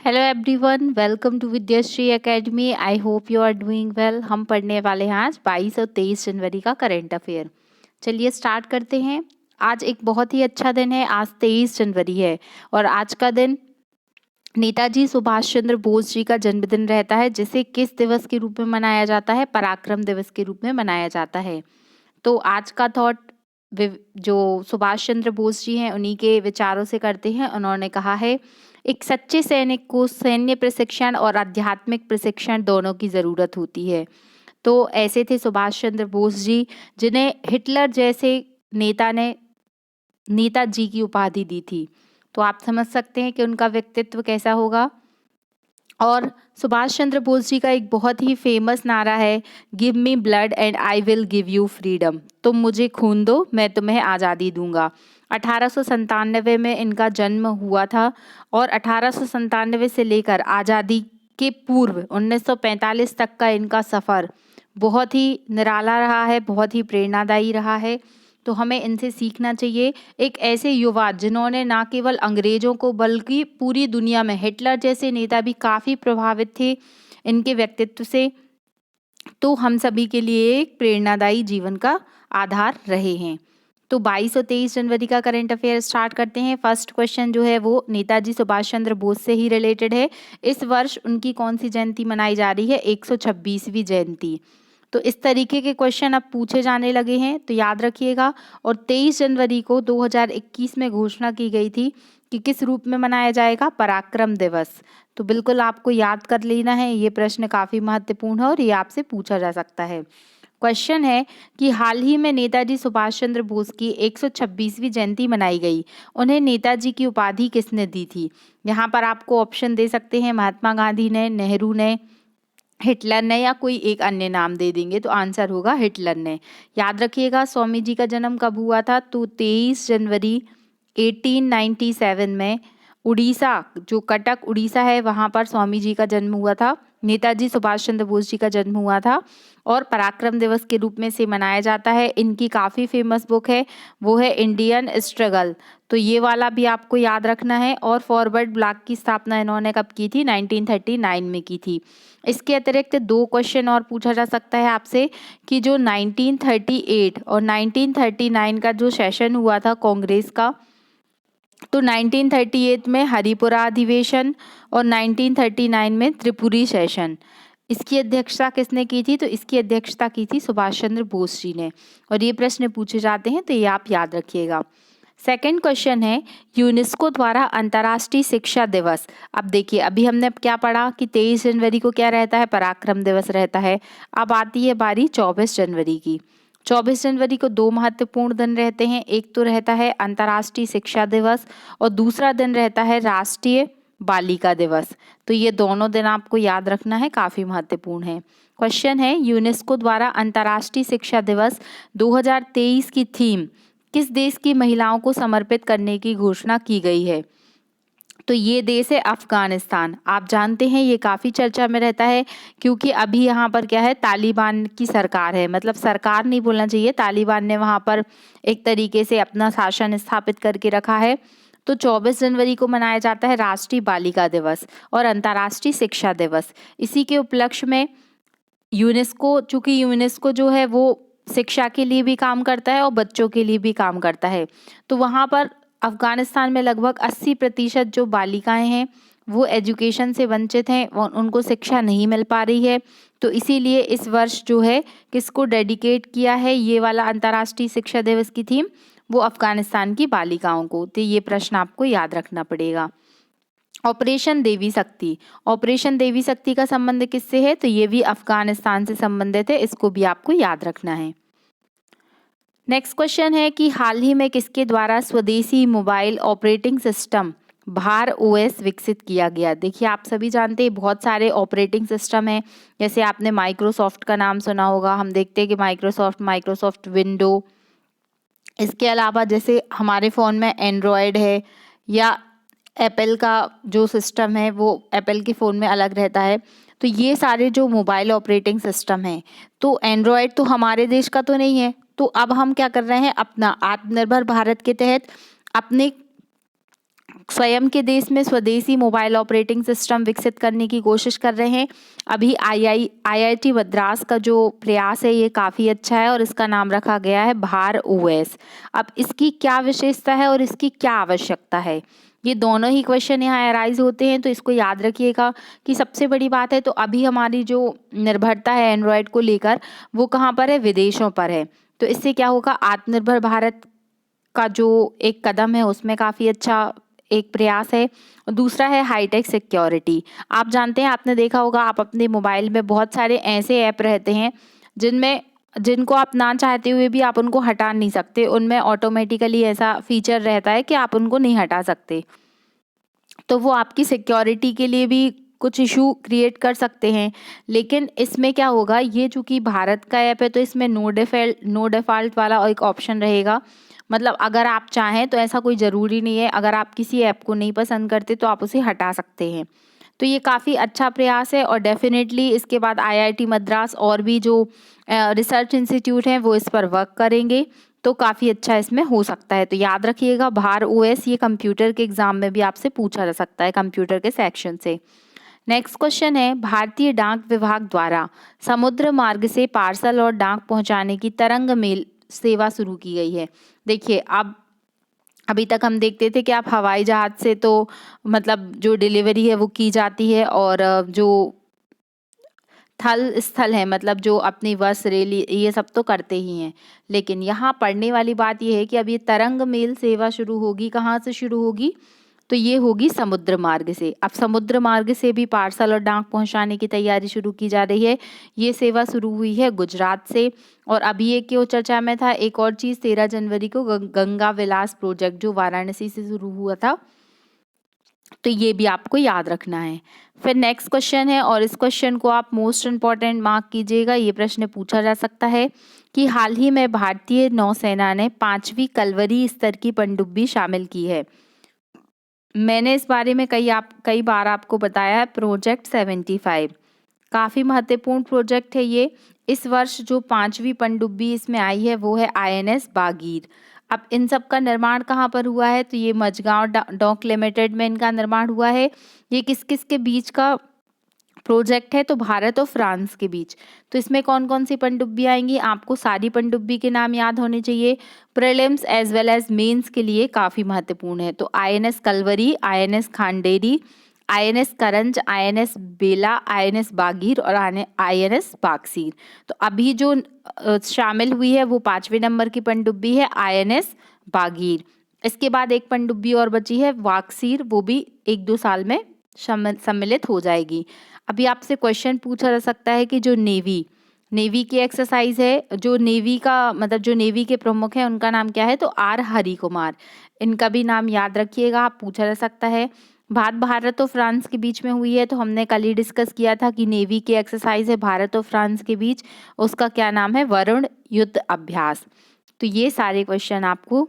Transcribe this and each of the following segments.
Hello everyone, welcome to Vidyashree Academy. I hope you are doing well. हम पढ़ने वाले हैं आज 22 और 23 जनवरी का करंट अफेयर। चलिए स्टार्ट करते हैं। आज एक बहुत ही अच्छा दिन है। आज 23 जनवरी है और आज का दिन नेताजी सुभाष चंद्र बोस जी का जन्मदिन रहता है, जिसे किस दिवस के रूप में मनाया जाता है? पराक्रम दिवस के रूप में मनाया जाता है। तो आज का थॉट जो सुभाष चंद्र बोस जी हैं उन्हीं के विचारों से करते हैं। उन्होंने कहा है, एक सच्चे सैनिक को सैन्य प्रशिक्षण और आध्यात्मिक प्रशिक्षण दोनों की ज़रूरत होती है। तो ऐसे थे सुभाष चंद्र बोस जी, जिन्हें हिटलर जैसे नेता ने नेताजी की उपाधि दी थी। तो आप समझ सकते हैं कि उनका व्यक्तित्व कैसा होगा। और सुभाष चंद्र बोस जी का एक बहुत ही फेमस नारा है, give me blood and I will give you freedom. तुम मुझे खून दो, मैं तुम्हें आज़ादी दूंगा। 1897 में इनका जन्म हुआ था और 1897 से लेकर आज़ादी के पूर्व 1945 तक का इनका सफ़र बहुत ही निराला रहा है, बहुत ही प्रेरणादायी रहा है। तो हमें इनसे सीखना चाहिए। एक ऐसे युवा जिन्होंने ना केवल अंग्रेजों को बल्कि पूरी दुनिया में, हिटलर जैसे नेता भी काफ़ी प्रभावित थे इनके व्यक्तित्व से। तो हम सभी के लिए एक प्रेरणादायी जीवन का आधार रहे हैं। तो 22 और 23 जनवरी का करंट अफेयर स्टार्ट करते हैं। फर्स्ट क्वेश्चन जो है वो नेताजी सुभाष चंद्र बोस से ही रिलेटेड है। इस वर्ष उनकी कौन सी जयंती मनाई जा रही है? 126वीं जयंती। तो इस तरीके के क्वेश्चन अब पूछे जाने लगे हैं, तो याद रखिएगा। और 23 जनवरी को 2021 में घोषणा की गई थी कि किस रूप में मनाया जाएगा? पराक्रम दिवस। तो बिल्कुल आपको याद कर लेना है, ये प्रश्न काफ़ी महत्वपूर्ण है और ये आपसे पूछा जा सकता है। क्वेश्चन है कि हाल ही में नेताजी सुभाष चंद्र बोस की 126वीं जयंती मनाई गई। उन्हें नेताजी की उपाधि किसने दी थी? यहाँ पर आपको ऑप्शन दे सकते हैं, महात्मा गांधी ने, नेहरू ने, हिटलर ने, या कोई एक अन्य नाम दे देंगे। तो आंसर होगा हिटलर ने। याद रखिएगा स्वामी जी का जन्म कब हुआ था? तो 23 जनवरी 1897 में उड़ीसा, जो कटक उड़ीसा है, वहाँ पर स्वामी जी का जन्म हुआ था। नेताजी सुभाष चंद्र बोस जी का जन्म हुआ था और पराक्रम दिवस के रूप में से मनाया जाता है। इनकी काफ़ी फेमस बुक है, वो है इंडियन स्ट्रगल। तो ये वाला भी आपको याद रखना है। और फॉरवर्ड ब्लॉक की स्थापना इन्होंने कब की थी? 1939 में की थी। इसके अतिरिक्त दो क्वेश्चन और पूछा जा सकता है आपसे कि जो 1938 और 1939 का जो सेशन हुआ था कांग्रेस का, तो 1938 में हरिपुरा अधिवेशन और 1939 में त्रिपुरी सेशन, इसकी अध्यक्षता किसने की थी? तो इसकी अध्यक्षता की थी सुभाष चंद्र बोस जी ने। और ये प्रश्न पूछे जाते हैं, तो ये आप याद रखिएगा। सेकंड क्वेश्चन है, यूनेस्को द्वारा अंतर्राष्ट्रीय शिक्षा दिवस। अब देखिए, अभी हमने क्या पढ़ा कि 23 जनवरी को क्या रहता है? पराक्रम दिवस रहता है। अब आती है बारी 24 जनवरी की। 24 जनवरी को दो महत्वपूर्ण दिन रहते हैं। एक तो रहता है अंतर्राष्ट्रीय शिक्षा दिवस और दूसरा दिन रहता है राष्ट्रीय बालिका दिवस। तो ये दोनों दिन आपको याद रखना है, काफ़ी महत्वपूर्ण है। क्वेश्चन है, यूनेस्को द्वारा अंतर्राष्ट्रीय शिक्षा दिवस 2023 की थीम किस देश की महिलाओं को समर्पित करने की घोषणा की गई है? तो ये देश है अफगानिस्तान। आप जानते हैं ये काफ़ी चर्चा में रहता है, क्योंकि अभी यहाँ पर क्या है, तालिबान की सरकार है। मतलब सरकार नहीं बोलना चाहिए, तालिबान ने वहाँ पर एक तरीके से अपना शासन स्थापित करके रखा है। तो 24 जनवरी को मनाया जाता है राष्ट्रीय बालिका दिवस और अंतर्राष्ट्रीय शिक्षा दिवस। इसी के उपलक्ष्य में यूनेस्को, चूँकि यूनेस्को जो है वो शिक्षा के लिए भी काम करता है और बच्चों के लिए भी काम करता है, तो वहाँ पर अफगानिस्तान में लगभग 80% जो बालिकाएं हैं वो एजुकेशन से वंचित हैं, उनको शिक्षा नहीं मिल पा रही है। तो इसीलिए इस वर्ष जो है किसको डेडिकेट किया है ये वाला अंतर्राष्ट्रीय शिक्षा दिवस की थीम? वो अफगानिस्तान की बालिकाओं को। तो ये प्रश्न आपको याद रखना पड़ेगा। ऑपरेशन देवी शक्ति, ऑपरेशन देवी शक्ति का संबंध किससे है? तो ये भी अफगानिस्तान से संबंधित है, इसको भी आपको याद रखना है। नेक्स्ट क्वेश्चन है कि हाल ही में किसके द्वारा स्वदेशी मोबाइल ऑपरेटिंग सिस्टम भार ओएस विकसित किया गया? देखिए, आप सभी जानते हैं बहुत सारे ऑपरेटिंग सिस्टम हैं, जैसे आपने माइक्रोसॉफ्ट का नाम सुना होगा। हम देखते हैं कि माइक्रोसॉफ्ट विंडो, इसके अलावा जैसे हमारे फ़ोन में एंड्रॉयड है, या एप्पल का जो सिस्टम है वो एप्पल के फ़ोन में अलग रहता है। तो ये सारे जो मोबाइल ऑपरेटिंग सिस्टम हैं, तो एंड्रॉयड तो हमारे देश का तो नहीं है। तो अब हम क्या कर रहे हैं, अपना आत्मनिर्भर भारत के तहत अपने स्वयं के देश में स्वदेशी मोबाइल ऑपरेटिंग सिस्टम विकसित करने की कोशिश कर रहे हैं। अभी आईआईटी मद्रास का जो प्रयास है ये काफ़ी अच्छा है और इसका नाम रखा गया है भार ओएस। अब इसकी क्या विशेषता है और इसकी क्या आवश्यकता है, ये दोनों ही क्वेश्चन यहाँ अराइज होते हैं, तो इसको याद रखिएगा कि सबसे बड़ी बात है तो अभी हमारी जो निर्भरता है एंड्रॉयड को लेकर वो कहाँ पर है, विदेशों पर है। तो इससे क्या होगा, आत्मनिर्भर भारत का जो एक कदम है उसमें काफ़ी अच्छा एक प्रयास है। दूसरा है हाईटेक सिक्योरिटी। आप जानते हैं, आपने देखा होगा, आप अपने मोबाइल में बहुत सारे ऐसे ऐप रहते हैं जिनको आप ना चाहते हुए भी आप उनको हटा नहीं सकते, उनमें ऑटोमेटिकली ऐसा फीचर रहता है कि आप उनको नहीं हटा सकते, तो वो आपकी सिक्योरिटी के लिए भी कुछ इशू क्रिएट कर सकते हैं। लेकिन इसमें क्या होगा, ये चूँकि भारत का ऐप है तो इसमें नो डिफ़ॉल्ट वाला एक ऑप्शन रहेगा। मतलब अगर आप चाहें तो ऐसा कोई ज़रूरी नहीं है, अगर आप किसी ऐप को नहीं पसंद करते तो आप उसे हटा सकते हैं। तो ये काफ़ी अच्छा प्रयास है और डेफिनेटली इसके बाद आईआईटी मद्रास और भी जो रिसर्च इंस्टीट्यूट हैं वो इस पर वर्क करेंगे, तो काफ़ी अच्छा इसमें हो सकता है। तो याद रखिएगा भार ओएस, ये कंप्यूटर के एग्जाम में भी आपसे पूछा जा सकता है, कंप्यूटर के सेक्शन से। नेक्स्ट क्वेश्चन है, भारतीय डाक विभाग द्वारा समुद्र मार्ग से पार्सल और डाक पहुंचाने की तरंग मेल सेवा शुरू की गई है। देखिए, अब अभी तक हम देखते थे कि आप हवाई जहाज से तो मतलब जो डिलीवरी है वो की जाती है, और जो थल स्थल है मतलब जो अपनी बस रेल ये सब तो करते ही हैं। लेकिन यहाँ पढ़ने वाली बात ये है कि अब ये तरंग मेल सेवा शुरू होगी, कहाँ से शुरू होगी, तो ये होगी समुद्र मार्ग से। अब समुद्र मार्ग से भी पार्सल और डाक पहुंचाने की तैयारी शुरू की जा रही है। ये सेवा शुरू हुई है गुजरात से। और अभी एक क्यों चर्चा में था, एक और चीज़, 13 जनवरी को गंगा विलास प्रोजेक्ट जो वाराणसी से शुरू हुआ था, तो ये भी आपको याद रखना है। फिर नेक्स्ट क्वेश्चन है, और इस क्वेश्चन को आप मोस्ट इम्पॉर्टेंट मार्क कीजिएगा। ये प्रश्न पूछा जा सकता है कि हाल ही में भारतीय नौसेना ने 5वीं कलवरी स्तर की पनडुब्बी शामिल की है। मैंने इस बारे में कई बार आपको बताया है, प्रोजेक्ट 75 काफ़ी महत्वपूर्ण प्रोजेक्ट है ये। इस वर्ष जो 5वीं पनडुब्बी इसमें आई है वो है आईएनएस बागीर। अब इन सब का निर्माण कहाँ पर हुआ है, तो ये मझगांव डॉक लिमिटेड में इनका निर्माण हुआ है। ये किस किस के बीच का प्रोजेक्ट है, तो भारत और फ्रांस के बीच। तो इसमें कौन कौन सी पनडुब्बी आएंगी, आपको सारी पनडुब्बी के नाम याद होने चाहिए। Prelims as well as mains के लिए काफ़ी महत्वपूर्ण है। तो INS Kalvari, INS Khanderi, INS Karanj, INS Vela, INS बागीर और आईएनएस बाक्सीर। तो अभी जो शामिल हुई है वो 5वें नंबर की पनडुब्बी है आईएनएस बागीर। इसके बाद एक पनडुब्बी और बची है वाक्सीर, वो भी 1-2 साल में सम्मिलित हो जाएगी। अभी आपसे क्वेश्चन पूछा जा सकता है कि जो नेवी की एक्सरसाइज है, जो नेवी का मतलब जो नेवी के प्रमुख हैं उनका नाम क्या है, तो आर हरि कुमार, इनका भी नाम याद रखिएगा, आप पूछा जा सकता है। बात भारत और फ्रांस के बीच में हुई है, तो हमने कल ही डिस्कस किया था कि नेवी की एक्सरसाइज है भारत और फ्रांस के बीच, उसका क्या नाम है, वरुण युद्ध अभ्यास। तो ये सारे क्वेश्चन आपको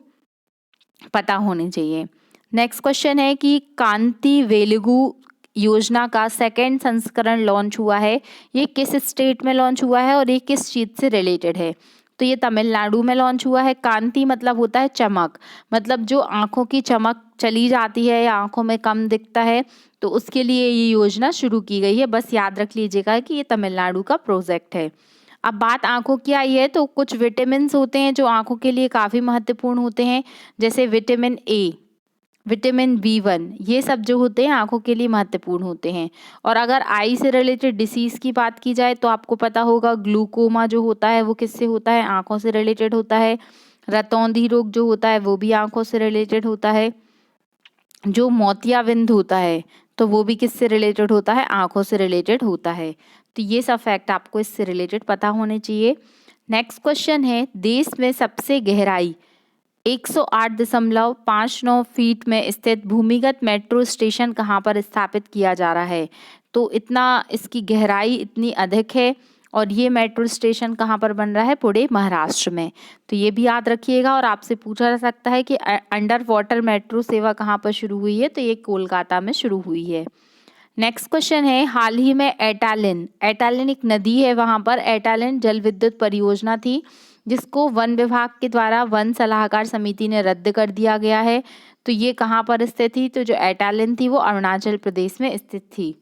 पता होने चाहिए। नेक्स्ट क्वेश्चन है कि कांति वेलुगु योजना का सेकेंड संस्करण लॉन्च हुआ है, ये किस स्टेट में लॉन्च हुआ है और ये किस चीज़ से रिलेटेड है, तो ये तमिलनाडु में लॉन्च हुआ है। कांति मतलब होता है चमक, मतलब जो आँखों की चमक चली जाती है या आँखों में कम दिखता है, तो उसके लिए ये योजना शुरू की गई है। बस याद रख लीजिएगा कि ये तमिलनाडु का प्रोजेक्ट है। अब बात आँखों की आई है, तो कुछ विटामिन होते हैं जो आँखों के लिए काफ़ी महत्वपूर्ण होते हैं, जैसे विटामिन ए, विटामिन B1, ये सब जो होते हैं आँखों के लिए महत्वपूर्ण होते हैं। और अगर आई से रिलेटेड डिसीज़ की बात की जाए तो आपको पता होगा ग्लूकोमा जो होता है वो किससे होता है, आँखों से रिलेटेड होता है। रतौंधी रोग जो होता है वो भी आँखों से रिलेटेड होता है। जो मोतियाबिंद होता है तो वो भी किससे रिलेटेड होता है, आँखों से रिलेटेड होता है। तो ये सब फैक्ट आपको इससे रिलेटेड पता होने चाहिए। नेक्स्ट क्वेश्चन है, देश में सबसे गहराई 108.59 फीट में स्थित भूमिगत मेट्रो स्टेशन कहाँ पर स्थापित किया जा रहा है, तो इतना इसकी गहराई इतनी अधिक है। और ये मेट्रो स्टेशन कहाँ पर बन रहा है, पुणे महाराष्ट्र में। तो ये भी याद रखिएगा। और आपसे पूछा जा सकता है कि अंडर वाटर मेट्रो सेवा कहाँ पर शुरू हुई है, तो ये कोलकाता में शुरू हुई है। नेक्स्ट क्वेश्चन है, हाल ही में एटालिन एक नदी है, वहाँ पर एटालिन जल विद्युत परियोजना थी जिसको वन विभाग के द्वारा वन सलाहकार समिति ने रद्द कर दिया गया है। तो ये कहाँ पर स्थित थी? तो जो एटालिन थी वो अरुणाचल प्रदेश में स्थित थी।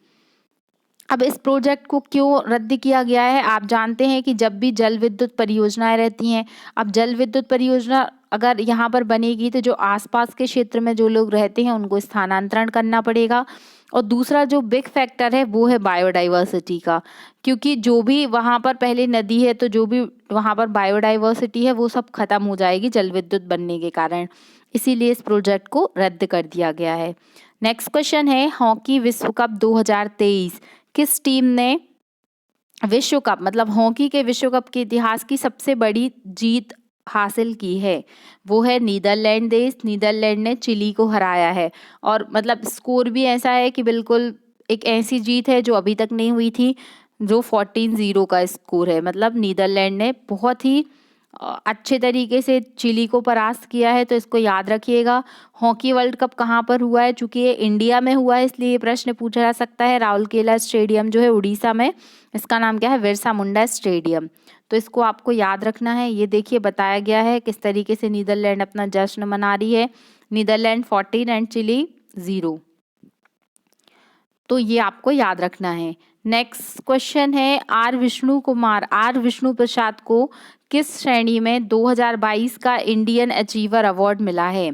अब इस प्रोजेक्ट को क्यों रद्द किया गया है? आप जानते हैं कि जब भी जल विद्युत परियोजनाएं रहती हैं, अब जल विद्युत परियोजना अगर यहाँ पर बनेगी तो जो आसपास के क्षेत्र में जो लोग रहते हैं उनको स्थानांतरण करना पड़ेगा। और दूसरा जो बिग फैक्टर है वो है बायोडाइवर्सिटी का, क्योंकि जो भी वहाँ पर पहले नदी है तो जो भी वहाँ पर बायोडाइवर्सिटी है वो सब खत्म हो जाएगी जल विद्युत बनने के कारण। इसीलिए इस प्रोजेक्ट को रद्द कर दिया गया है। नेक्स्ट क्वेश्चन है, हॉकी विश्व कप 2023 किस टीम ने विश्व कप मतलब हॉकी के विश्व कप के इतिहास की सबसे बड़ी जीत हासिल की है? वो है नीदरलैंड देश। नीदरलैंड ने चिली को हराया है और मतलब स्कोर भी ऐसा है कि बिल्कुल एक ऐसी जीत है जो अभी तक नहीं हुई थी, जो 14-0 का स्कोर है। मतलब नीदरलैंड ने बहुत ही अच्छे तरीके से चिली को परास्त किया है, तो इसको याद रखिएगा। हॉकी वर्ल्ड कप कहाँ पर हुआ है? चूंकि ये इंडिया में हुआ है इसलिए ये प्रश्न पूछा जा सकता है। राउरकेला स्टेडियम जो है उड़ीसा में, इसका नाम क्या है? बिरसा मुंडा स्टेडियम। तो इसको आपको याद रखना है। ये देखिए बताया गया है किस तरीके से नीदरलैंड अपना जश्न मना रही है। Netherland 14 and Chile 0। तो ये आपको याद रखना है। नेक्स्ट क्वेश्चन है, आर विष्णु प्रसाद को किस श्रेणी में 2022 का इंडियन अचीवर अवार्ड मिला है?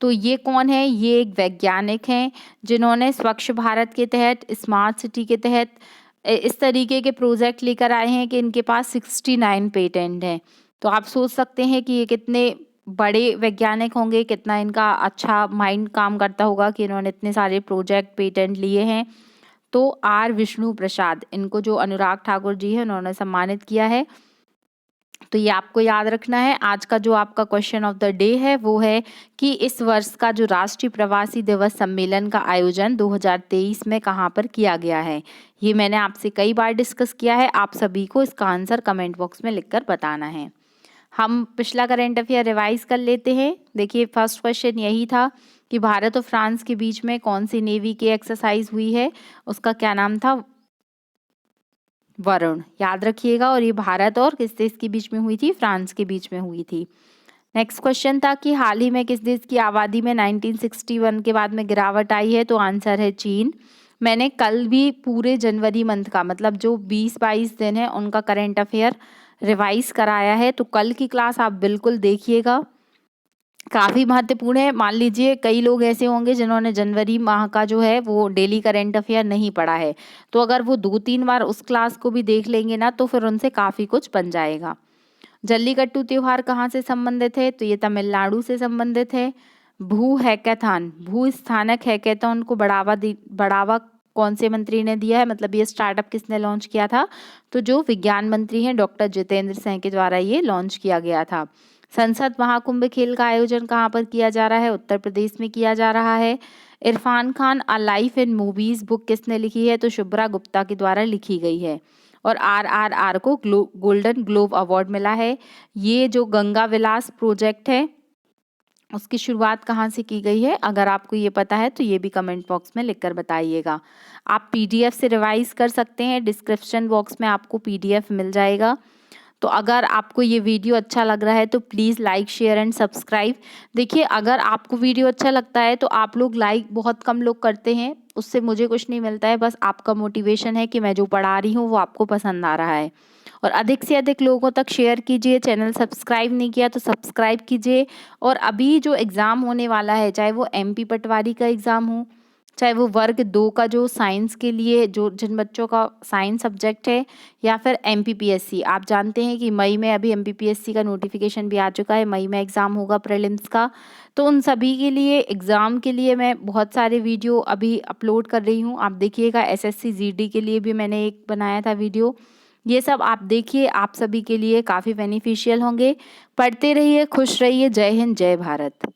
तो ये कौन है? ये एक वैज्ञानिक हैं जिन्होंने स्वच्छ भारत के तहत, स्मार्ट सिटी के तहत इस तरीके के प्रोजेक्ट लेकर आए हैं कि इनके पास 69 पेटेंट हैं। तो आप सोच सकते हैं कि ये कितने बड़े वैज्ञानिक होंगे, कितना इनका अच्छा माइंड काम करता होगा कि इन्होंने इतने सारे प्रोजेक्ट पेटेंट लिए हैं। तो आर विष्णु प्रसाद, इनको जो अनुराग ठाकुर जी हैं उन्होंने सम्मानित किया है। तो ये आपको याद रखना है। आज का जो आपका क्वेश्चन ऑफ द डे है वो है कि इस वर्ष का जो राष्ट्रीय प्रवासी दिवस सम्मेलन का आयोजन 2023 में कहाँ पर किया गया है? ये मैंने आपसे कई बार डिस्कस किया है, आप सभी को इसका आंसर कमेंट बॉक्स में लिखकर बताना है। हम पिछला करंट अफेयर रिवाइज कर लेते हैं। देखिए फर्स्ट क्वेश्चन यही था कि भारत और फ्रांस के बीच में कौन सी नेवी की एक्सरसाइज हुई है? उसका क्या नाम था? वरुण। याद रखिएगा। और ये भारत और किस देश के बीच में हुई थी? फ्रांस के बीच में हुई थी। नेक्स्ट क्वेश्चन था कि हाल ही में किस देश की आबादी में 1961 के बाद में गिरावट आई है? तो आंसर है चीन। मैंने कल भी पूरे जनवरी मंथ का मतलब जो 20-22 दिन है उनका करंट अफेयर रिवाइज कराया है, तो कल की क्लास आप बिल्कुल देखिएगा, काफ़ी महत्वपूर्ण है। मान लीजिए कई लोग ऐसे होंगे जिन्होंने जनवरी माह का जो है वो डेली करंट अफेयर नहीं पढ़ा है, तो अगर वो 2-3 बार उस क्लास को भी देख लेंगे ना तो फिर उनसे काफ़ी कुछ बन जाएगा। जल्लीकट्टू त्योहार कहाँ से संबंधित है? तो ये तमिलनाडु से संबंधित है। भू स्थानक हैकेथॉन को बढ़ावा कौन से मंत्री ने दिया है? मतलब ये स्टार्टअप किसने लॉन्च किया था? तो जो विज्ञान मंत्री हैं डॉक्टर जितेंद्र सिंह के द्वारा ये लॉन्च किया गया था। संसद महाकुंभ खेल का आयोजन कहाँ पर किया जा रहा है? उत्तर प्रदेश में किया जा रहा है। Irfan Khan a life in movies book किसने लिखी है? तो शुभ्रा गुप्ता के द्वारा लिखी गई है। और RRR को गोल्डन ग्लोब अवार्ड मिला है। ये जो गंगा विलास प्रोजेक्ट है उसकी शुरुआत कहाँ से की गई है? अगर आपको ये पता है तो ये भी कमेंट बॉक्स में लिखकर बताइएगा। आप PDF से रिवाइज कर सकते हैं, डिस्क्रिप्शन बॉक्स में आपको PDF मिल जाएगा। तो अगर आपको ये वीडियो अच्छा लग रहा है तो please like share and subscribe. देखिए अगर आपको वीडियो अच्छा लगता है तो आप लोग लाइक बहुत कम लोग करते हैं, उससे मुझे कुछ नहीं मिलता है, बस आपका मोटिवेशन है कि मैं जो पढ़ा रही हूँ वो आपको पसंद आ रहा है। और अधिक से अधिक लोगों तक शेयर कीजिए। चैनल सब्सक्राइब नहीं किया तो सब्सक्राइब कीजिए। और अभी जो एग्ज़ाम होने वाला है, चाहे वो MP पटवारी का एग्ज़ाम हो, चाहे वो वर्ग 2 का जो साइंस के लिए जो जिन बच्चों का साइंस सब्जेक्ट है, या फिर MPPSC, आप जानते हैं कि मई में अभी MPPSC का नोटिफिकेशन भी आ चुका है, मई में एग्ज़ाम होगा प्रीलिम्स का। तो उन सभी के लिए एग्ज़ाम के लिए मैं बहुत सारे वीडियो अभी अपलोड कर रही हूँ, आप देखिएगा। SSC GD के लिए भी मैंने एक बनाया था वीडियो, ये सब आप देखिए, आप सभी के लिए काफ़ी बेनिफिशियल होंगे। पढ़ते रहिए, खुश रहिए। जय हिंद, जय भारत।